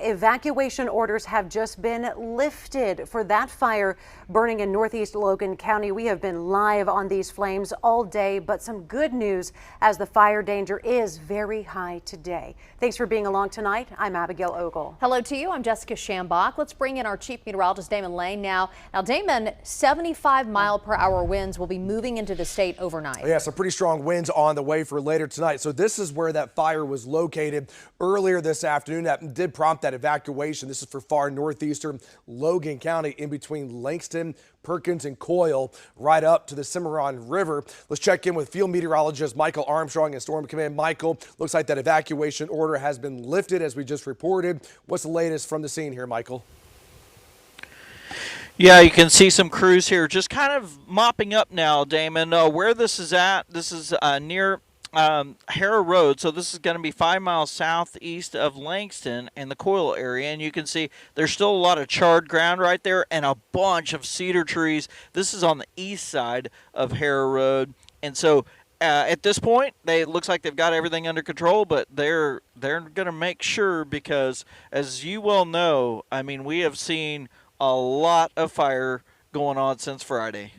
evacuation orders have just been lifted for that fire burning in northeast Logan County. We have been live on these flames all day, but some good news as the fire danger is very high today. Thanks for being along tonight. I'm Abigail Ogle. Hello to you. I'm Jessica Shambach. Let's bring in our chief meteorologist, Damon Lane, now. Now, Damon, 75-mile-per-hour winds will be moving into the state overnight. Yeah, some pretty strong winds on the way for later tonight. So this is where that fire was located earlier this afternoon. That did prompt that evacuation. This is for far northeastern Logan County, in between Langston, Perkins, and Coyle, right up to the Cimarron River. Let's check in with field meteorologist Michael Armstrong and Storm Command. Michael, looks like that evacuation order has been lifted as we just reported. What's the latest from the scene here, Michael? Yeah, you can see some crews here just kind of mopping up now, Damon. Where this is at, this is near Harrow Road, so this is going to be 5 miles southeast of Langston and the Coyle area, and you can see there's still a lot of charred ground right there and a bunch of cedar trees. This is on the east side of Harrow Road, and so at this point, it looks like they've got everything under control, but they're going to make sure, because as you well know, I mean, we have seen a lot of fire going on since Friday.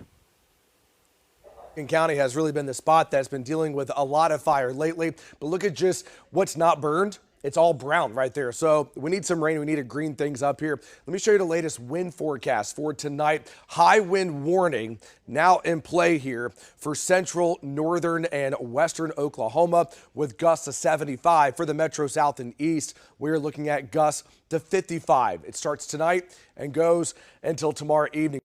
Logan County has really been the spot that's been dealing with a lot of fire lately, but look at just what's not burned. It's all brown right there. So we need some rain. We need to green things up here. Let me show you the latest wind forecast for tonight. High wind warning now in play here for central, northern, and western Oklahoma, with gusts to 75. For the metro south and east, we're looking at gusts to 55. It starts tonight and goes until tomorrow evening.